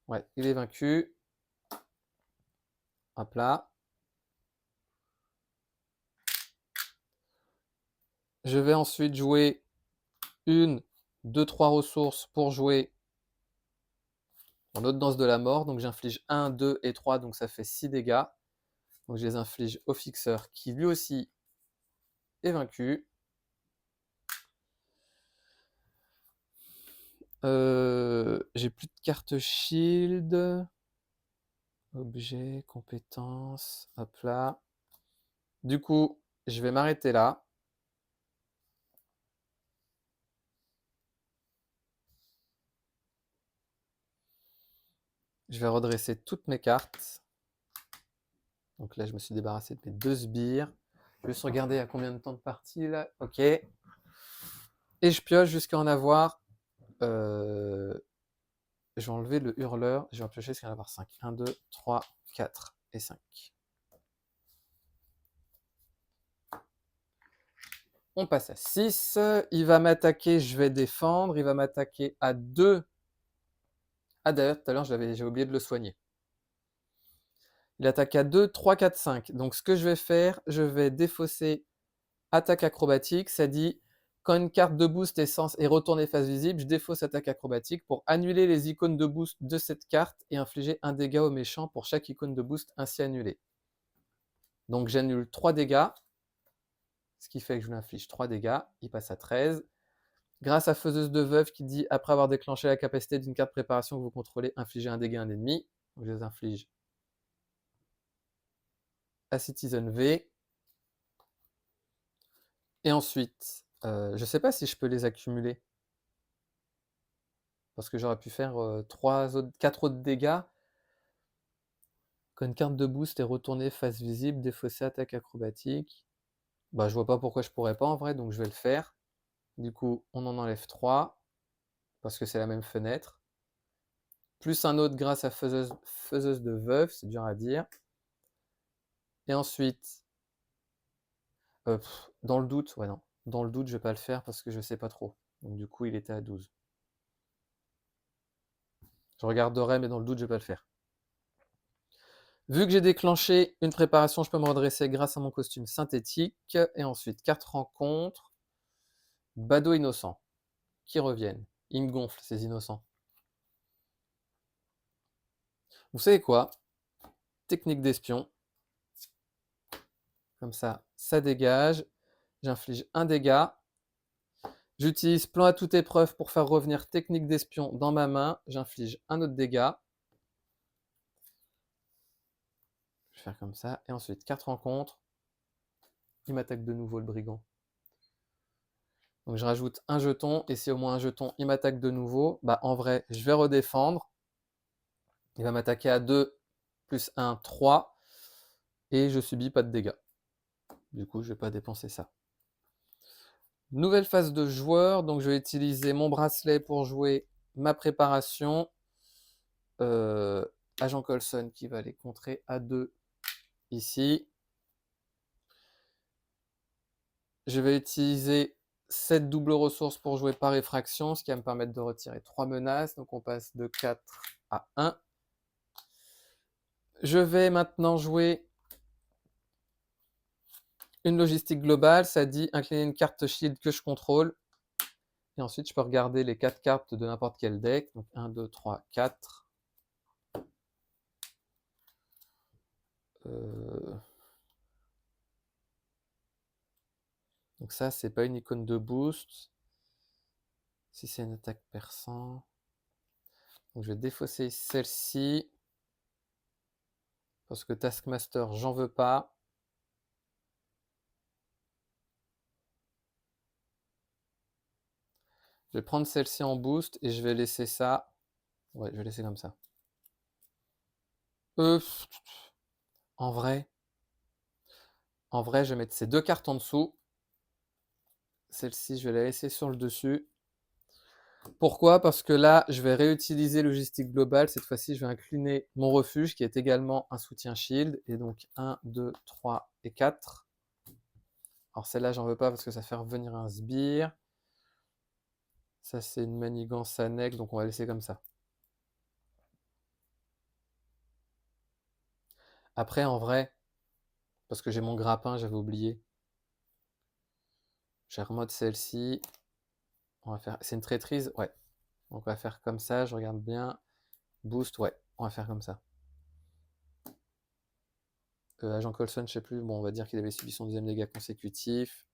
Ouais, il est vaincu. Hop là. Je vais ensuite jouer 1, 2, 3 ressources pour jouer en autre danse de la mort. Donc j'inflige 1, 2 et 3, donc ça fait 6 dégâts. Donc je les inflige au Fixeur qui lui aussi est vaincu. J'ai plus de carte shield. Objet, compétences, hop là. Du coup, je vais m'arrêter là. Je vais redresser toutes mes cartes. Donc là, je me suis débarrassé de mes deux sbires. Je vais juste regarder à combien de temps de partie là. Ok. Et je pioche jusqu'à en avoir. Je vais enlever le hurleur. Je vais en piocher jusqu'à en avoir 5. 1, 2, 3, 4 et 5. On passe à 6. Il va m'attaquer, je vais défendre. Il va m'attaquer à 2. Ah d'ailleurs, tout à l'heure, j'ai oublié de le soigner. Il attaque à 2, 3, 4, 5. Donc ce que je vais faire, je vais défausser attaque acrobatique. Ça dit, quand une carte de boost est retournée face visible, je défausse attaque acrobatique pour annuler les icônes de boost de cette carte et infliger un dégât au méchant pour chaque icône de boost ainsi annulée. Donc j'annule 3 dégâts, ce qui fait que je lui inflige 3 dégâts. Il passe à 13. Grâce à Faiseuse de Veuve qui dit, après avoir déclenché la capacité d'une carte préparation que vous contrôlez, infligez un dégât à un ennemi. Donc je les inflige à Citizen V. Et ensuite, je ne sais pas si je peux les accumuler. Parce que j'aurais pu faire 4 autres dégâts. Quand une carte de boost est retournée face visible, défaussée, attaque acrobatique. Bah, je vois pas pourquoi je pourrais pas en vrai, donc je vais le faire. Du coup, on en enlève 3, parce que c'est la même fenêtre. Plus un autre grâce à Faiseuse de Veuve, c'est dur à dire. Et ensuite, dans le doute, ouais non. Dans le doute, je vais pas le faire parce que je sais pas trop. Donc du coup, il était à 12. Je regarderai, mais dans le doute, je vais pas le faire. Vu que j'ai déclenché une préparation, je peux me redresser grâce à mon costume synthétique. Et ensuite, 4 rencontres. Badaud innocent. Qui reviennent. Ils me gonflent, ces innocents. Vous savez quoi? Technique d'espion. Comme ça dégage. J'inflige un dégât. J'utilise plan à toute épreuve pour faire revenir technique d'espion dans ma main. J'inflige un autre dégât. Je vais faire comme ça. Et ensuite, 4 rencontres. Il m'attaque de nouveau, le brigand. Donc je rajoute un jeton. Et si au moins un jeton, il m'attaque de nouveau, bah en vrai, je vais redéfendre. Il va m'attaquer à 2 plus 1, 3. Et je subis pas de dégâts. Du coup, je vais pas dépenser ça. Nouvelle phase de joueur. Donc je vais utiliser mon bracelet pour jouer ma préparation. Agent Coulson qui va les contrer à 2 ici. Je vais utiliser cette double ressource pour jouer par effraction, ce qui va me permettre de retirer 3 menaces. Donc on passe de 4 à 1. Je vais maintenant jouer une logistique globale. Ça dit incliner une carte shield que je contrôle. Et ensuite, je peux regarder les 4 cartes de n'importe quel deck. Donc 1, 2, 3, 4. Donc ça, c'est pas une icône de boost. Si c'est une attaque perçant. Donc je vais défausser celle-ci. Parce que Taskmaster, j'en veux pas. Je vais prendre celle-ci en boost et je vais laisser ça. Ouais, je vais laisser comme ça. En vrai, je vais mettre ces 2 cartes en dessous. Celle-ci, je vais la laisser sur le dessus. Pourquoi? Parce que là, je vais réutiliser logistique globale. Cette fois-ci, je vais incliner mon refuge qui est également un soutien shield. Et donc 1, 2, 3 et 4. Alors celle-là, j'en veux pas parce que ça fait revenir un sbire. Ça, c'est une manigance annexe, donc on va laisser comme ça. Après, en vrai, parce que j'ai mon grappin, j'avais oublié. Je remode celle-ci. On va faire. C'est une traîtrise? Ouais. Donc on va faire comme ça, je regarde bien. Boost, ouais, on va faire comme ça. Agent Coulson, je sais plus, bon, on va dire qu'il avait subi son deuxième dégât consécutif.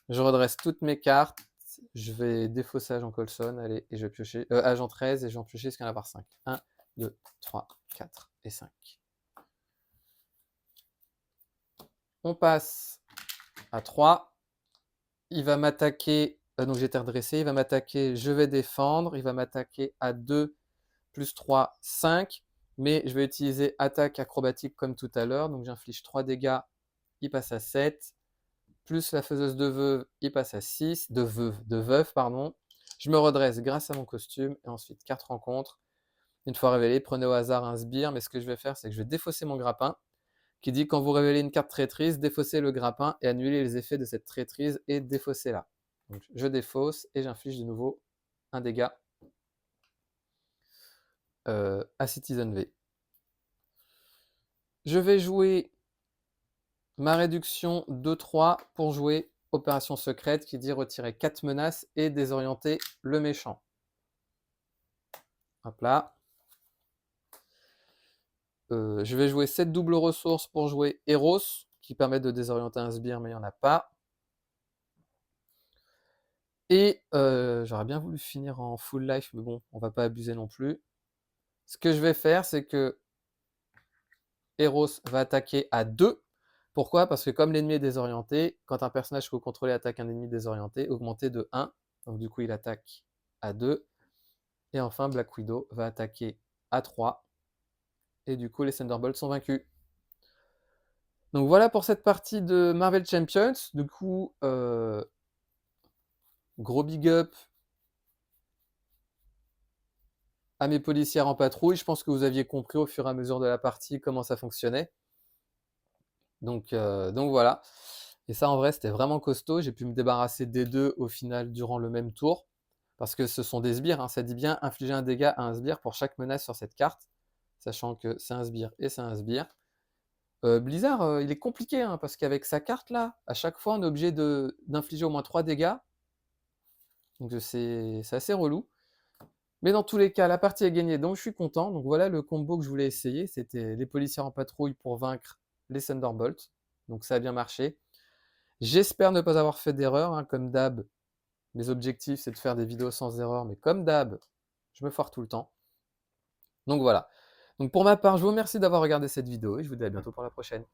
Je redresse toutes mes cartes. Je vais défausser Agent Coulson, allez, et je vais piocher. Agent 13, et je vais en piocher jusqu'à en avoir 5. 1, 2, 3, 4 et 5. On passe à 3. Il va m'attaquer. Donc j'étais redressé, il va m'attaquer, je vais défendre. Il va m'attaquer à 2 plus 3, 5. Mais je vais utiliser attaque acrobatique comme tout à l'heure. Donc j'inflige 3 dégâts, il passe à 7. Plus la faiseuse de veuve, il passe à 6. De veuve, pardon. Je me redresse grâce à mon costume. Et ensuite, 4 rencontres. Une fois révélé, prenez au hasard un sbire. Mais ce que je vais faire, c'est que je vais défausser mon grappin. Qui dit quand vous révélez une carte traîtrise, défaussez le grappin et annulez les effets de cette traîtrise et défaussez-la. Donc je défausse et j'inflige de nouveau un dégât à Citizen V. Je vais jouer ma réduction de 3 pour jouer opération secrète qui dit retirer 4 menaces et désorienter le méchant. Hop là. Je vais jouer cette double ressource pour jouer Eros qui permet de désorienter un sbire mais il n'y en a pas. Et j'aurais bien voulu finir en full life mais bon, on va pas abuser non plus. Ce que je vais faire, c'est que Eros va attaquer à 2. Pourquoi? Parce que comme l'ennemi est désorienté, quand un personnage que vous contrôlez attaque un ennemi désorienté, augmentez de 1. Donc du coup, il attaque à 2. Et enfin, Black Widow va attaquer à 3. Et du coup, les Thunderbolts sont vaincus. Donc voilà pour cette partie de Marvel Champions. Du coup, gros big up à mes policières en patrouille. Je pense que vous aviez compris au fur et à mesure de la partie comment ça fonctionnait. Donc voilà. Et ça, en vrai, c'était vraiment costaud. J'ai pu me débarrasser des 2 au final durant le même tour. Parce que ce sont des sbires, hein. Ça dit bien infliger un dégât à un sbire pour chaque menace sur cette carte. sachant que c'est un sbire et c'est un sbire. Blizzard, il est compliqué, hein, parce qu'avec sa carte là, à chaque fois on est obligé d'infliger au moins 3 dégâts. Donc c'est assez relou. Mais dans tous les cas, la partie est gagnée, donc je suis content. Donc voilà le combo que je voulais essayer, c'était les policiers en patrouille pour vaincre les Thunderbolts. Donc ça a bien marché. J'espère ne pas avoir fait d'erreur, hein, comme d'hab. Mes objectifs, c'est de faire des vidéos sans erreur, mais comme d'hab, je me foire tout le temps. Donc voilà. Donc pour ma part, je vous remercie d'avoir regardé cette vidéo et je vous dis à bientôt pour la prochaine.